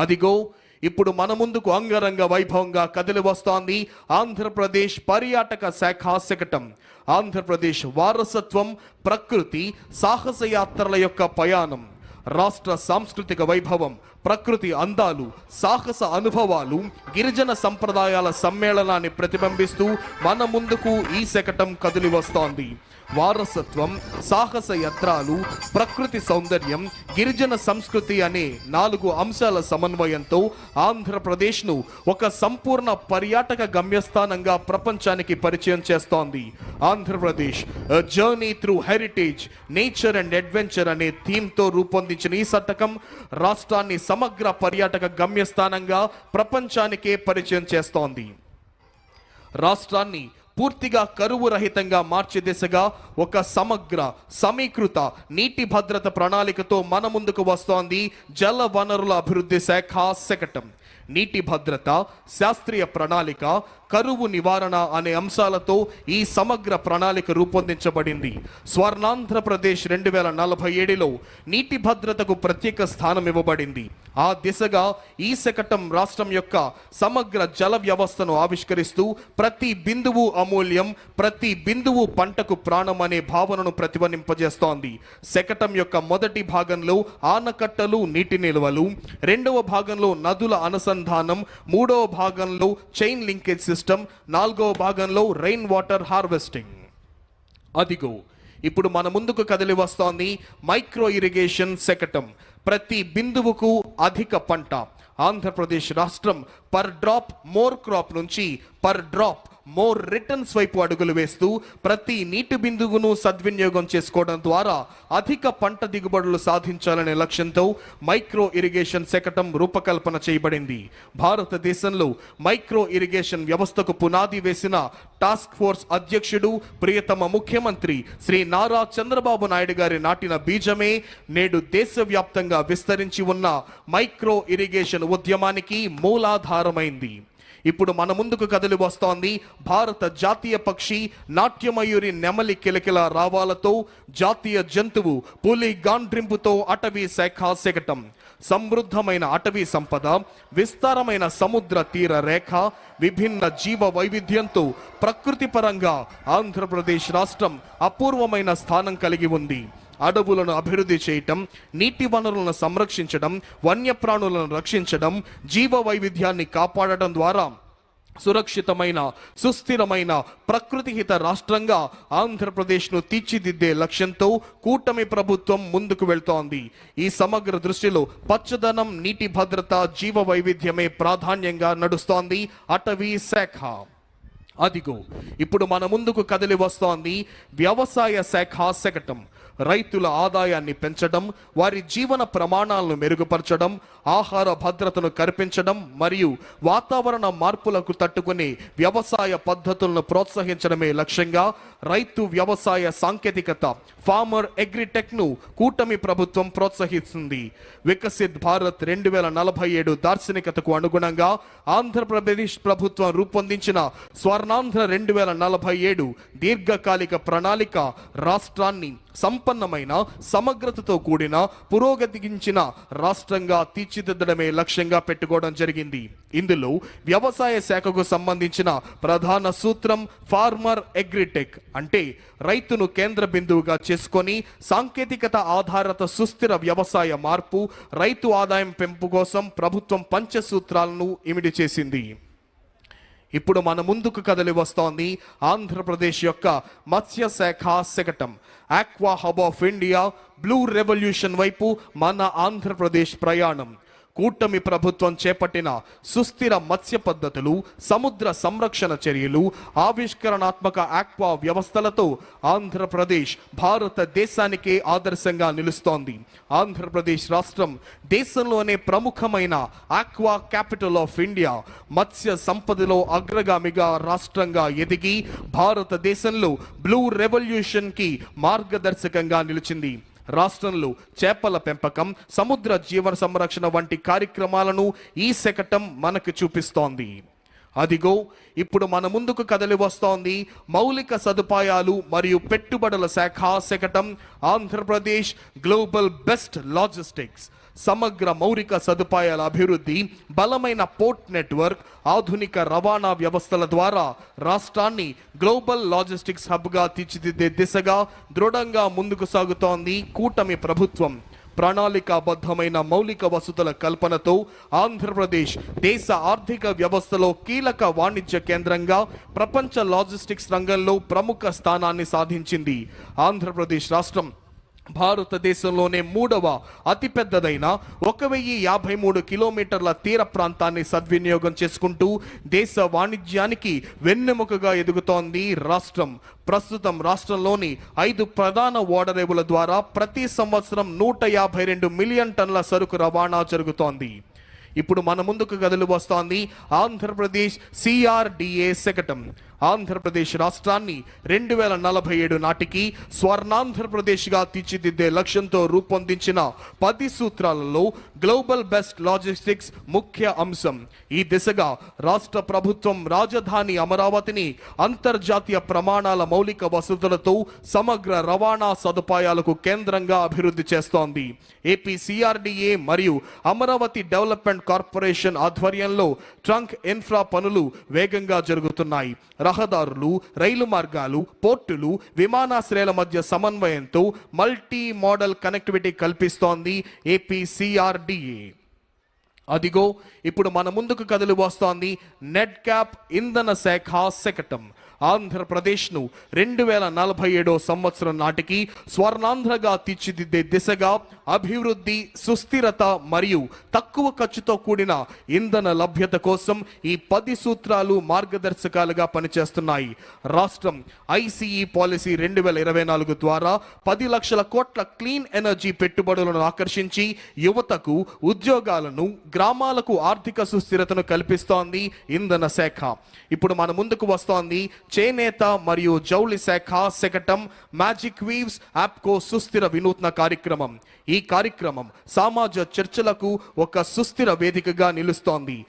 అదిగో ఇప్పుడు మన ముందుకు అంగరంగ వైభవంగా కదిలి వస్తోంది ఆంధ్రప్రదేశ్ పర్యాటక శాఖ శకటం. ఆంధ్రప్రదేశ్ వారసత్వం, ప్రకృతి, సాహస యాత్రల యొక్క ప్రయాణం, రాష్ట్ర సాంస్కృతిక వైభవం, ప్రకృతి అందాలు, సాహస అనుభవాలు, గిరిజన సంప్రదాయాల సమ్మేళనాన్ని ప్రతిబింబిస్తూ మన ముందుకు ఈ శకటం కదిలి వస్తోంది. వారసత్వం, సాహస యాత్రలు, ప్రకృతి సౌందర్యం, గిరిజన సంస్కృతి అనే 4 అంశాల సమన్వయంతో ఆంధ్రప్రదేశ్ను ఒక సంపూర్ణ పర్యాటక గమ్యస్థానంగా ప్రపంచానికి పరిచయం చేస్తోంది. Andhra Pradesh journey through heritage, nature and adventure అనే థీమ్తో రూపొందించిన ఈ శతకం రాష్ట్రాన్ని సమగ్ర పర్యాటక గమ్యస్థానంగా ప్రపంచానికే పరిచయం చేస్తోంది. రాష్ట్రాన్ని పూర్తిగా కరువు రహితంగా మార్చే దిశగా ఒక సమగ్ర సమీకృత నీటి భద్రత ప్రణాళికతో మన ముందుకు వస్తోంది జల వనరుల అభివృద్ధి శాఖ శకటం. నీటి భద్రత, శాస్త్రీయ ప్రణాళిక, కరువు నివారణ అనే అంశాలతో ఈ సమగ్ర ప్రణాళిక రూపొందించబడింది. స్వర్ణాంధ్రప్రదేశ్ 2047లో నీటి భద్రతకు ప్రత్యేక స్థానం ఇవ్వబడింది. ఆ దిశగా ఈ శకటం రాష్ట్రం యొక్క సమగ్ర జల వ్యవస్థను ఆవిష్కరిస్తూ ప్రతి బిందువు అమూల్యం, ప్రతి బిందువు పంటకు ప్రాణం అనే భావనను ప్రతిధ్వనింపజేస్తోంది. శకటం యొక్క మొదటి భాగంలో ఆనకట్టలు, నీటి నిల్వలు, రెండవ భాగంలో నదుల అనుసంధానం, మూడవ భాగంలో చైన్ లింకేజ్ సిస్టమ్, నాలుగవ భాగంలో రెయిన్ వాటర్ హార్వెస్టింగ్. అదిగో ఇప్పుడు మన ముందుకు కదిలి వస్తోంది మైక్రో ఇరిగేషన్ శకటం. ప్రతి బిందువుకు అధిక పంట. ఆంధ్రప్రదేశ్ రాష్ట్రం పర్ డ్రాప్ మోర్ క్రాప్ నుంచి పర్ డ్రాప్ మోర్ రిటర్న్స్ వైపు అడుగులు వేస్తూ ప్రతి నీటి బిందువును సద్వినియోగం చేసుకోవడం ద్వారా అధిక పంట దిగుబడులు సాధించాలనే లక్ష్యంతో మైక్రో ఇరిగేషన్ శకటం రూపకల్పన చేయబడింది. భారతదేశంలో మైక్రో ఇరిగేషన్ వ్యవస్థకు పునాది వేసిన టాస్క్ ఫోర్స్ అధ్యక్షుడు, ప్రియతమ ముఖ్యమంత్రి శ్రీ నారా చంద్రబాబు నాయుడు గారి నాటిన బీజమే నేడు దేశవ్యాప్తంగా విస్తరించి ఉన్న మైక్రో ఇరిగేషన్ ఉద్యమానికి మూలాధారమైంది. ఇప్పుడు మన ముందుకు కదిలి వస్తోంది భారత జాతీయ పక్షి నాట్యమయూరి నెమలి కిలకిల రావాలతో, జాతీయ జంతువు పులి గాండ్రింపుతో అటవీ శాఖ శకటం. సమృద్ధమైన అటవీ సంపద, విస్తారమైన సముద్ర తీర రేఖ, విభిన్న జీవ వైవిధ్యంతో ప్రకృతి పరంగా ఆంధ్రప్రదేశ్ రాష్ట్రం అపూర్వమైన స్థానం కలిగి ఉంది. అడవులను అభివృద్ధి చేయటం, నీటి వనరులను సంరక్షించడం, వన్యప్రాణులను రక్షించడం, జీవ వైవిధ్యాన్ని కాపాడటం ద్వారా సురక్షితమైన, సుస్థిరమైన, ప్రకృతిహిత రాష్ట్రంగా ఆంధ్రప్రదేశ్ను తీర్చిదిద్దే లక్ష్యంతో కూటమి ప్రభుత్వం ముందుకు వెళ్తోంది. ఈ సమగ్ర దృష్టిలో పచ్చదనం, నీటి భద్రత, జీవ వైవిధ్యమే ప్రాధాన్యంగా నడుస్తోంది అటవీ శాఖ. అదిగో ఇప్పుడు మన ముందుకు కదిలి వస్తోంది వ్యవసాయ శాఖ శకటం. రైతుల ఆదాయాన్ని పెంచడం, వారి జీవన ప్రమాణాలను మెరుగుపరచడం, ఆహార భద్రతను కల్పించడం మరియు వాతావరణ మార్పులకు తట్టుకునే వ్యవసాయ పద్ధతులను ప్రోత్సహించడమే లక్ష్యంగా రైతు వ్యవసాయ సాంకేతికత, ఫార్మర్ అగ్రిటెక్ను కూటమి ప్రభుత్వం ప్రోత్సహిస్తుంది. వికసిత్ భారత్ 2047 దార్శనికతకు అనుగుణంగా ఆంధ్రప్రదేశ్ ప్రభుత్వం రూపొందించిన స్వర్ణాంధ్ర 2047 దీర్ఘకాలిక ప్రణాళిక రాష్ట్రాన్ని సంపన్నమైన, సమగ్రతతో కూడిన, పురోగతించిన రాష్ట్రంగా తీర్చిదిద్దడమే లక్ష్యంగా పెట్టుకోవడం జరిగింది. ఇందులో వ్యవసాయ శాఖకు సంబంధించిన ప్రధాన సూత్రం ఫార్మర్ అగ్రిటెక్, అంటే రైతును కేంద్ర బిందువుగా చేసుకొని సాంకేతికత ఆధారిత సుస్థిర వ్యవసాయ మార్పు, రైతు ఆదాయం పెంపు కోసం ప్రభుత్వం పంచసూత్రాలను ఇమిడి చేసింది. ఇప్పుడు మన ముందుకు కదిలి వస్తోంది ఆంధ్రప్రదేశ్ యొక్క మత్స్య శాఖ శకటం. Aqua hub of India, blue revolution వైపు మన ఆంధ్రప్రదేశ్ ప్రయాణం. కూటమి ప్రభుత్వం చేపట్టిన సుస్థిర మత్స్య పద్ధతులు, సముద్ర సంరక్షణ చర్యలు, ఆవిష్కరణాత్మక ఆక్వా వ్యవస్థలతో ఆంధ్రప్రదేశ్ భారతదేశానికే ఆదర్శంగా నిలుస్తోంది. ఆంధ్రప్రదేశ్ రాష్ట్రం దేశంలోనే ప్రముఖమైన ఆక్వా క్యాపిటల్ ఆఫ్ ఇండియా, మత్స్య సంపదలో అగ్రగామిగా రాష్ట్రంగా ఎదిగి భారతదేశంలో బ్లూ రెవల్యూషన్కి మార్గదర్శకంగా నిలిచింది. రాష్ట్రంలో చేపల పెంపకం, సముద్ర జీవన సంరక్షణ వంటి కార్యక్రమాలను ఈ శకటం మనకు చూపిస్తోంది. అదిగో ఇప్పుడు మన ముందుకు కదిలి వస్తోంది మౌలిక సదుపాయాలు మరియు పెట్టుబడుల శాఖ శకటం. Andhra Pradesh global best logistics. సమగ్ర మౌలిక సదుపాయాల అభివృద్ధి, బలమైన పోర్ట్ నెట్వర్క్, ఆధునిక రవాణా వ్యవస్థల ద్వారా రాష్ట్రాన్ని గ్లోబల్ లాజిస్టిక్స్ హబ్గా తీర్చిదిద్దే దిశగా దృఢంగా ముందుకు సాగుతోంది కూటమి ప్రభుత్వం. ప్రణాళికాబద్ధమైన మౌలిక వసతుల కల్పనతో ఆంధ్రప్రదేశ్ దేశ ఆర్థిక వ్యవస్థలో కీలక వాణిజ్య కేంద్రంగా ప్రపంచ లాజిస్టిక్స్ రంగంలో ప్రముఖ స్థానాన్ని సాధించింది. ఆంధ్రప్రదేశ్ రాష్ట్రం భారతదేశంలోనే 3వ అతిపెద్దదైన 1053 కిలోమీటర్ల తీర ప్రాంతాన్ని సద్వినియోగం చేసుకుంటూ దేశ వాణిజ్యానికి వెన్నెముకగా ఎదుగుతోంది రాష్ట్రం. ప్రస్తుతం రాష్ట్రంలోని 5 ప్రధాన ఓడరేవుల ద్వారా ప్రతి సంవత్సరం 152 మిలియన్ టన్నుల సరుకు రవాణా జరుగుతోంది. ఇప్పుడు మన ముందుకు కదిలి వస్తోంది ఆంధ్రప్రదేశ్ CRDA శకటం. ఆంధ్రప్రదేశ్ రాష్ట్రాన్ని 2047 నాటికి స్వర్ణాంధ్రప్రదేశ్గా తీర్చిదిద్దే లక్ష్యంతో రూపొందించిన 10 సూత్రాలలో గ్లోబల్ బెస్ట్ లాజిస్టిక్స్ ముఖ్య అంశం. ఈ దిశగా రాష్ట్ర ప్రభుత్వం రాజధాని అమరావతిని అంతర్జాతీయ ప్రమాణాల మౌలిక వసతులతో సమగ్ర రవాణా సదుపాయాలకు కేంద్రంగా అభివృద్ధి చేస్తోంది. ఏపీ CRDA మరియు అమరావతి డెవలప్మెంట్ కార్పొరేషన్ ఆధ్వర్యంలో ట్రంక్ ఇన్ఫ్రా పనులు వేగంగా జరుగుతున్నాయి. రహదారులు, రైలు మార్గాలు, పోర్టులు, విమానాశ్రయాల మధ్య సమన్వయంతో మల్టీ మోడల్ కనెక్టివిటీ కల్పిస్తోంది ఏపీ CRDA. అదిగో ఇప్పుడు మన ముందుకు కదిలి వస్తోంది నెట్ క్యాప్ ఇంధన శాఖ శకటం. ఆంధ్రప్రదేశ్ను 2047 సంవత్సరం నాటికి స్వర్ణాంధ్రగా తీర్చిదిద్దే దిశగా అభివృద్ధి, సుస్థిరత మరియు తక్కువ ఖర్చుతో కూడిన ఇంధన లభ్యత కోసం ఈ 10 సూత్రాలు మార్గదర్శకాలుగా పనిచేస్తున్నాయి. రాష్ట్రం ICE పాలసీ 2024 ద్వారా 10 లక్షల కోట్ల క్లీన్ ఎనర్జీ పెట్టుబడులను ఆకర్షించి యువతకు ఉద్యోగాలను, గ్రామాలకు ఆర్థిక సుస్థిరతను కల్పిస్తోంది ఇంధన శాఖ. ఇప్పుడు మన ముందుకు వస్తోంది చేనేత మరియు జౌళి శాఖ శకటం మ్యాజిక్ వీవ్స్ యాప్కో సుస్థిర వినూత్న కార్యక్రమం. ఈ కార్యక్రమం సమాజ చర్చలకు ఒక సుస్థిర వేదికగా నిలుస్తోంది.